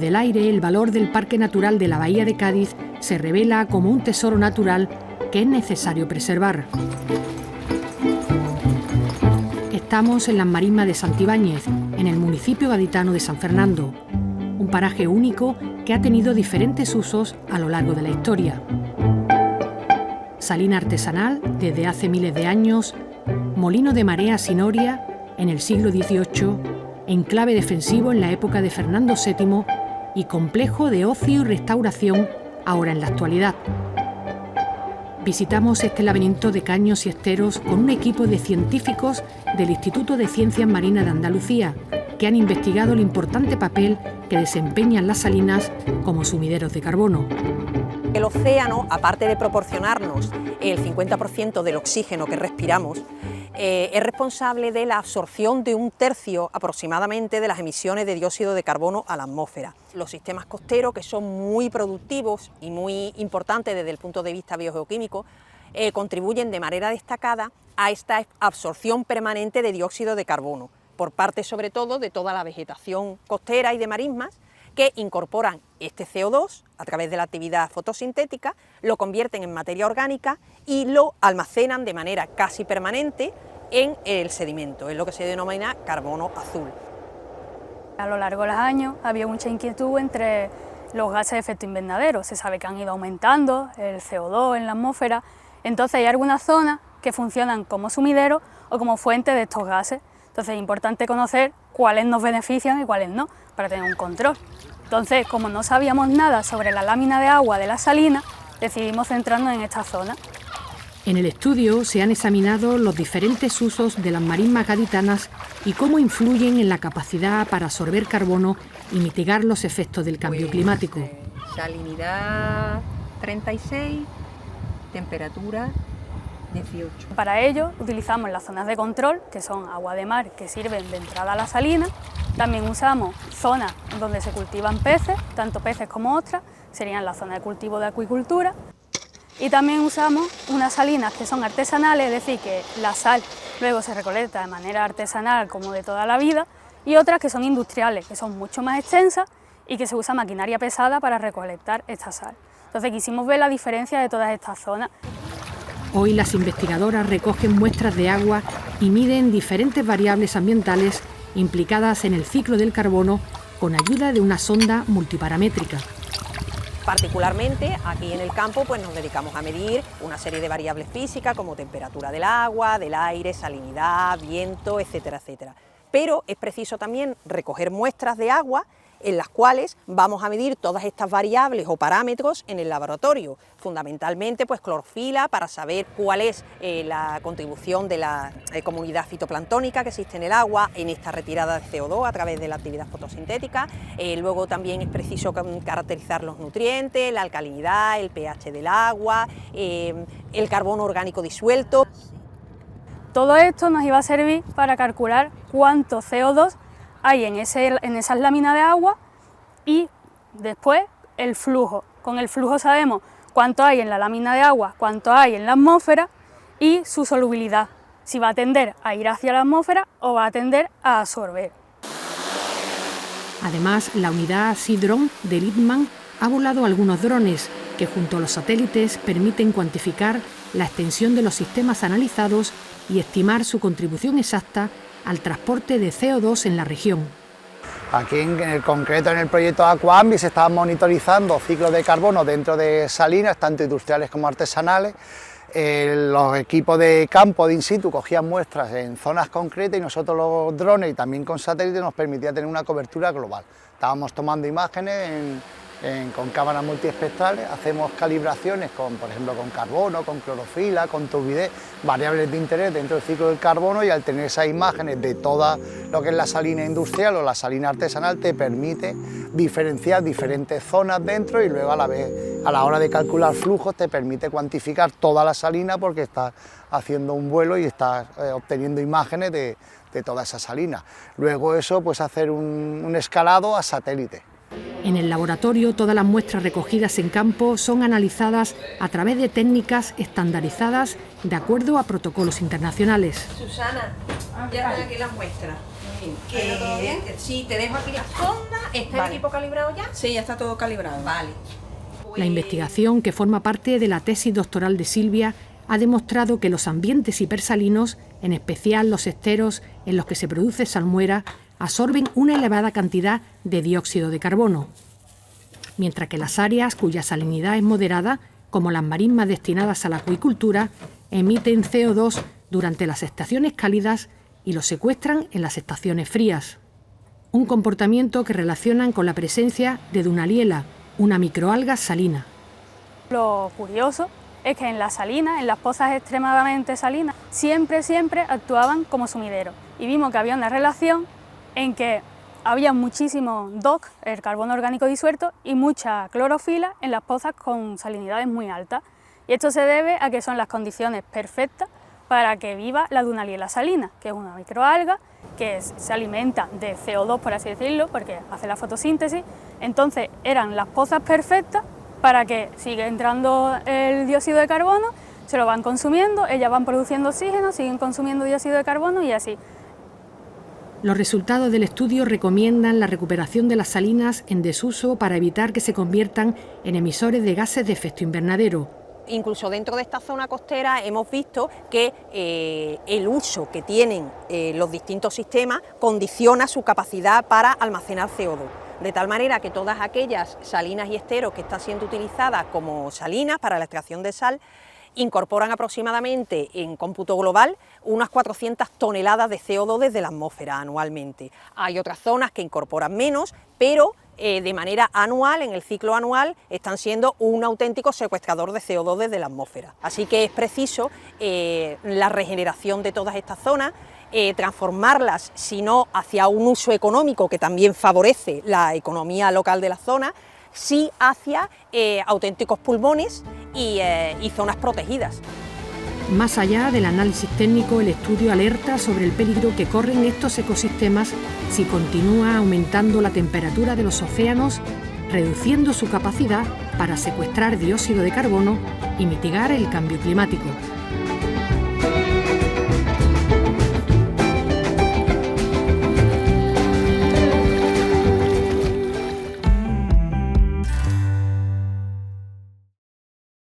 Desde el aire, el valor del Parque Natural de la Bahía de Cádiz se revela como un tesoro natural que es necesario preservar. Estamos en las marismas de Santibáñez, en el municipio gaditano de San Fernando, un paraje único que ha tenido diferentes usos a lo largo de la historia. Salina artesanal desde hace miles de años, molino de marea sin oria en el siglo XVIII, enclave defensivo en la época de Fernando VII y complejo de ocio y restauración ahora en la actualidad. Visitamos este laberinto de caños y esteros con un equipo de científicos del Instituto de Ciencias Marinas de Andalucía, que han investigado el importante papel que desempeñan las salinas como sumideros de carbono. El océano, aparte de proporcionarnos el 50% del oxígeno que respiramos, es responsable de la absorción de 1/3 aproximadamente de las emisiones de dióxido de carbono a la atmósfera. Los sistemas costeros, que son muy productivos y muy importantes desde el punto de vista biogeoquímico, contribuyen de manera destacada a esta absorción permanente de dióxido de carbono, por parte sobre todo de toda la vegetación costera y de marismas, que incorporan este CO2 a través de la actividad fotosintética, lo convierten en materia orgánica y lo almacenan de manera casi permanente en el sedimento, es lo que se denomina carbono azul. A lo largo de los años había mucha inquietud entre los gases de efecto invernadero. Se sabe que han ido aumentando el CO2 en la atmósfera, entonces hay algunas zonas que funcionan como sumideros o como fuente de estos gases. Entonces es importante conocer cuáles nos benefician y cuáles no, para tener un control. Entonces, como no sabíamos nada sobre la lámina de agua de la salina, decidimos centrarnos en esta zona. En el estudio se han examinado los diferentes usos de las marismas gaditanas y cómo influyen en la capacidad para absorber carbono y mitigar los efectos del cambio climático. Salinidad 36, temperatura 18. Para ello utilizamos las zonas de control, que son agua de mar, que sirven de entrada a la salina. También usamos zonas donde se cultivan peces, tanto peces como ostras, serían la zona de cultivo de acuicultura. Y también usamos unas salinas que son artesanales, es decir, que la sal luego se recolecta de manera artesanal como de toda la vida, y otras que son industriales, que son mucho más extensas y que se usa maquinaria pesada para recolectar esta sal. Entonces quisimos ver la diferencia de todas estas zonas. Hoy las investigadoras recogen muestras de agua y miden diferentes variables ambientales implicadas en el ciclo del carbono con ayuda de una sonda multiparamétrica. Particularmente aquí en el campo pues nos dedicamos a medir una serie de variables físicas como temperatura del agua, del aire, salinidad, viento, etcétera, etcétera. Pero es preciso también recoger muestras de agua en las cuales vamos a medir todas estas variables o parámetros en el laboratorio, fundamentalmente pues clorofila para saber cuál es la contribución de la comunidad fitoplanctónica que existe en el agua en esta retirada de CO2 a través de la actividad fotosintética. Luego también es preciso caracterizar los nutrientes, la alcalinidad, el pH del agua, el carbono orgánico disuelto. Todo esto nos iba a servir para calcular cuánto CO2 hay en esas láminas de agua y después el flujo. Con el flujo sabemos cuánto hay en la lámina de agua, cuánto hay en la atmósfera y su solubilidad, si va a tender a ir hacia la atmósfera o va a tender a absorber. Además, la unidad Sea-Drone de Litman ha volado algunos drones que junto a los satélites permiten cuantificar la extensión de los sistemas analizados y estimar su contribución exacta al transporte de CO2 en la región. Aquí en concreto en el proyecto Aquambi se estaban monitorizando ciclos de carbono dentro de salinas, tanto industriales como artesanales. Los equipos de campo de in situ cogían muestras en zonas concretas y nosotros los drones y también con satélites nos permitía tener una cobertura global. Estábamos tomando imágenes con cámaras multiespectrales, hacemos calibraciones por ejemplo con carbono, con clorofila, con turbidez, variables de interés dentro del ciclo del carbono, y al tener esas imágenes de toda lo que es la salina industrial o la salina artesanal te permite diferenciar diferentes zonas dentro y luego a la vez a la hora de calcular flujos te permite cuantificar toda la salina porque estás haciendo un vuelo y estás obteniendo imágenes de toda esa salina. Luego eso pues hacer un escalado a satélite. En el laboratorio, todas las muestras recogidas en campo son analizadas a través de técnicas estandarizadas de acuerdo a protocolos internacionales. Susana, ya están aquí las muestras. ¿Todo bien? Sí, te dejo aquí la sonda. ¿Está el equipo calibrado ya? Sí, ya está todo calibrado. Vale. La investigación, que forma parte de la tesis doctoral de Silvia, ha demostrado que los ambientes hipersalinos, en especial los esteros en los que se produce salmuera, absorben una elevada cantidad de dióxido de carbono, mientras que las áreas cuya salinidad es moderada, como las marismas destinadas a la acuicultura, emiten CO2 durante las estaciones cálidas y lo secuestran en las estaciones frías. Un comportamiento que relacionan con la presencia de Dunaliella, una microalga salina. Lo curioso es que en las salinas, en las pozas extremadamente salinas, siempre actuaban como sumideros. Y vimos que había una relación en que había muchísimo DOC, el carbono orgánico disuelto, y mucha clorofila en las pozas con salinidades muy altas. Y esto se debe a que son las condiciones perfectas para que viva la Dunaliella salina, que es una microalga que se alimenta de CO2, por así decirlo, porque hace la fotosíntesis. Entonces eran las pozas perfectas para que siga entrando el dióxido de carbono, se lo van consumiendo, ellas van produciendo oxígeno, siguen consumiendo dióxido de carbono y así. Los resultados del estudio recomiendan la recuperación de las salinas en desuso para evitar que se conviertan en emisores de gases de efecto invernadero. Incluso dentro de esta zona costera hemos visto que el uso que tienen los distintos sistemas condiciona su capacidad para almacenar CO2. De tal manera que todas aquellas salinas y esteros que están siendo utilizadas como salinas para la extracción de sal incorporan aproximadamente en cómputo global unas 400 toneladas de CO2 desde la atmósfera anualmente. Hay otras zonas que incorporan menos, pero de manera anual, en el ciclo anual, están siendo un auténtico secuestrador de CO2 desde la atmósfera. Así que es preciso la regeneración de todas estas zonas, transformarlas, si no hacia un uso económico que también favorece la economía local de la zona, sí hacia auténticos pulmones y zonas protegidas. Más allá del análisis técnico, el estudio alerta sobre el peligro que corren estos ecosistemas si continúa aumentando la temperatura de los océanos, reduciendo su capacidad para secuestrar dióxido de carbono y mitigar el cambio climático.